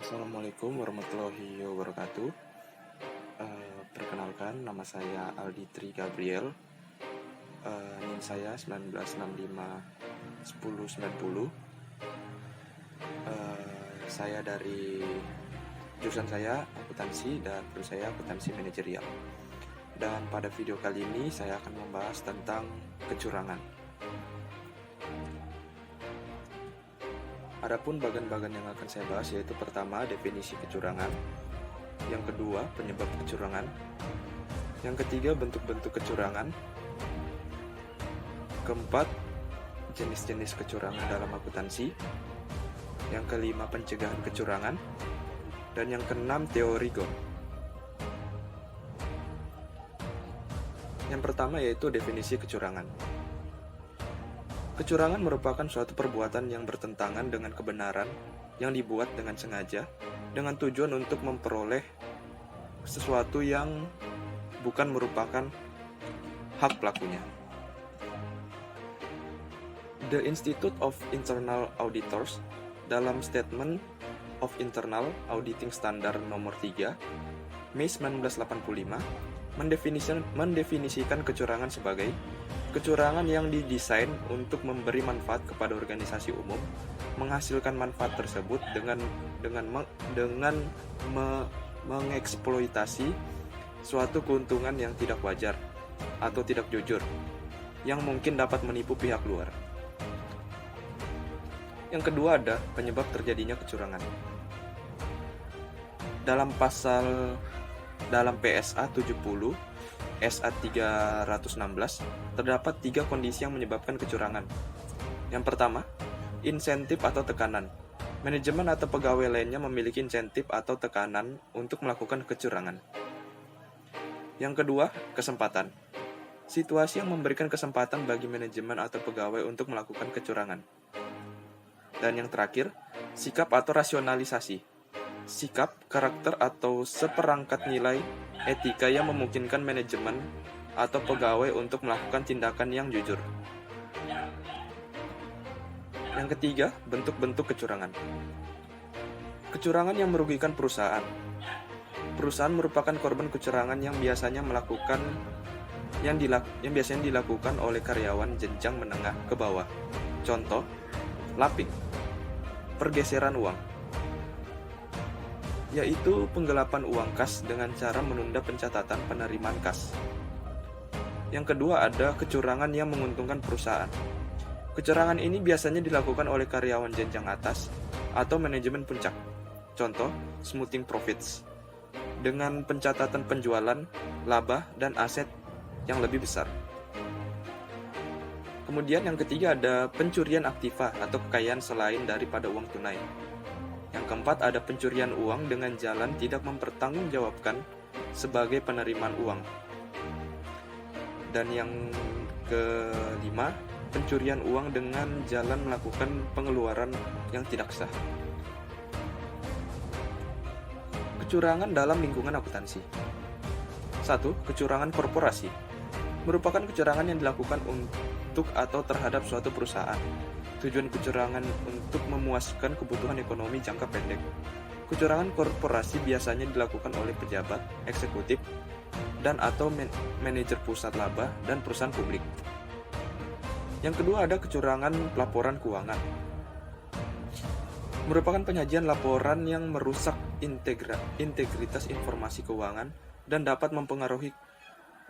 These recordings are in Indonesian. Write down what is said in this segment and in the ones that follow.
Assalamualaikum warahmatullahi wabarakatuh. Perkenalkan, nama saya Aldi Tri Gabriel. NIM saya 19651090. Saya dari jurusan saya akuntansi dan menurut saya akuntansi manajerial. Dan pada video kali ini saya akan membahas tentang kecurangan. Adapun bagian-bagian yang akan saya bahas yaitu pertama, definisi kecurangan. Yang kedua, penyebab kecurangan. Yang ketiga, bentuk-bentuk kecurangan. Keempat, jenis-jenis kecurangan dalam akuntansi. Yang kelima, pencegahan kecurangan. Dan yang keenam, teori GOM. Yang pertama yaitu definisi kecurangan. Kecurangan merupakan suatu perbuatan yang bertentangan dengan kebenaran yang dibuat dengan sengaja dengan tujuan untuk memperoleh sesuatu yang bukan merupakan hak pelakunya. The Institute of Internal Auditors dalam Statement of Internal Auditing Standard nomor 3 Mei 1985 mendefinisikan kecurangan sebagai kecurangan yang didesain untuk memberi manfaat kepada organisasi umum, menghasilkan manfaat tersebut dengan mengeksploitasi suatu keuntungan yang tidak wajar atau tidak jujur, yang mungkin dapat menipu pihak luar. Yang kedua ada penyebab terjadinya kecurangan. Dalam PSA 70 SA 316 terdapat 3 kondisi yang menyebabkan kecurangan. Yang pertama, insentif atau tekanan. Manajemen atau pegawai lainnya memiliki insentif atau tekanan untuk melakukan kecurangan. Yang kedua, kesempatan. Situasi yang memberikan kesempatan bagi manajemen atau pegawai untuk melakukan kecurangan. Dan yang terakhir, sikap atau rasionalisasi. Sikap, karakter, atau seperangkat nilai etika yang memungkinkan manajemen atau pegawai untuk melakukan tindakan yang jujur. Yang ketiga, bentuk-bentuk kecurangan. Kecurangan yang merugikan perusahaan. Perusahaan merupakan korban kecurangan yang biasanya dilakukan oleh karyawan jenjang menengah ke bawah. Contoh, lapping, pergeseran uang, yaitu penggelapan uang kas dengan cara menunda pencatatan penerimaan kas. Yang kedua ada kecurangan yang menguntungkan perusahaan. Kecurangan ini biasanya dilakukan oleh karyawan jenjang atas atau manajemen puncak. Contoh, smoothing profits, dengan pencatatan penjualan, laba, dan aset yang lebih besar. Kemudian yang ketiga ada pencurian aktiva atau kekayaan selain daripada uang tunai. Yang keempat ada pencurian uang dengan jalan tidak mempertanggungjawabkan sebagai penerimaan uang. Dan yang kelima, pencurian uang dengan jalan melakukan pengeluaran yang tidak sah. Kecurangan dalam lingkungan akuntansi. 1. Kecurangan korporasi. Merupakan kecurangan yang dilakukan untuk atau terhadap suatu perusahaan. Tujuan kecurangan untuk memuaskan kebutuhan ekonomi jangka pendek. Kecurangan korporasi biasanya dilakukan oleh pejabat, eksekutif, dan atau manajer pusat laba dan perusahaan publik. Yang kedua ada kecurangan pelaporan keuangan. Merupakan penyajian laporan yang merusak integritas informasi keuangan dan dapat mempengaruhi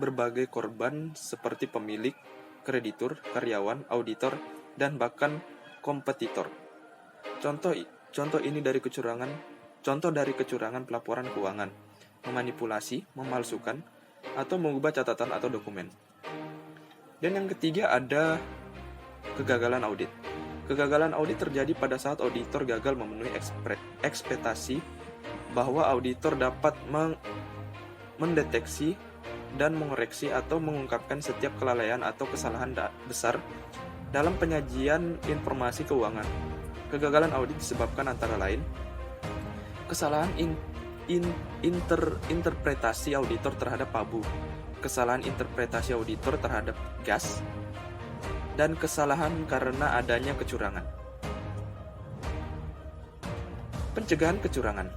berbagai korban seperti pemilik, kreditur, karyawan, auditor, dan bahkan kompetitor. Contoh dari kecurangan pelaporan keuangan, memanipulasi, memalsukan, atau mengubah catatan atau dokumen. Dan yang ketiga ada kegagalan audit. Kegagalan audit terjadi pada saat auditor gagal memenuhi ekspektasi bahwa auditor dapat mendeteksi dan mengoreksi atau mengungkapkan setiap kelalaian atau kesalahan besar dalam penyajian informasi keuangan. Kegagalan audit disebabkan antara lain kesalahan interpretasi auditor terhadap PABU, kesalahan interpretasi auditor terhadap gas, dan kesalahan karena adanya kecurangan. Pencegahan kecurangan.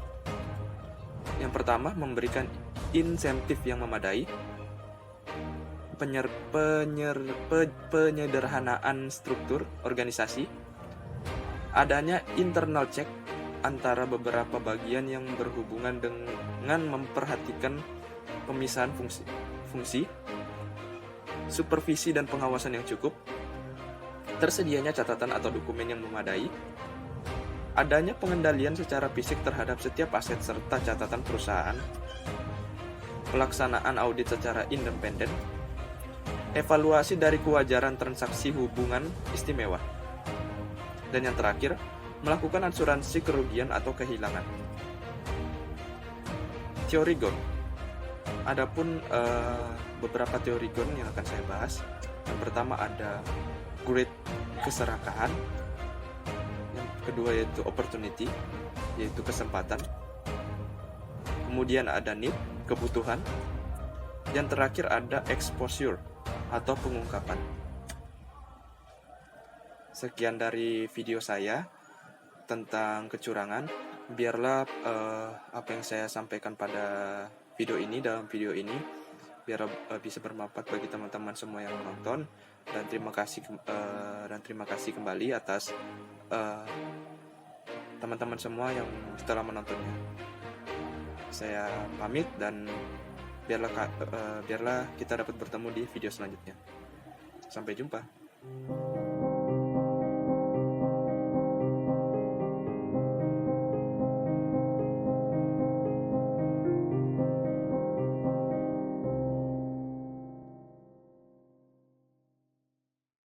Yang pertama, memberikan insentif yang memadai. Penyederhanaan struktur organisasi. Adanya internal check antara beberapa bagian yang berhubungan dengan memperhatikan pemisahan fungsi, supervisi dan pengawasan yang cukup, tersedianya catatan atau dokumen yang memadai, adanya pengendalian secara fisik terhadap setiap aset serta catatan perusahaan, pelaksanaan audit secara independen, evaluasi dari kewajaran transaksi hubungan istimewa, dan yang terakhir, melakukan asuransi kerugian atau kehilangan. Teori GON. Adapun beberapa teori GON yang akan saya bahas. Yang pertama ada Great keserakahan. Yang kedua yaitu opportunity, yaitu kesempatan. Kemudian ada need, kebutuhan. Yang terakhir ada exposure atau pengungkapan. Sekian dari video saya tentang kecurangan. Biarlah apa yang saya sampaikan pada dalam video ini biar bisa bermanfaat bagi teman-teman semua yang menonton, dan terima kasih kembali atas teman-teman semua yang telah menontonnya. Saya pamit dan biarlah kita dapat bertemu di video selanjutnya. Sampai jumpa.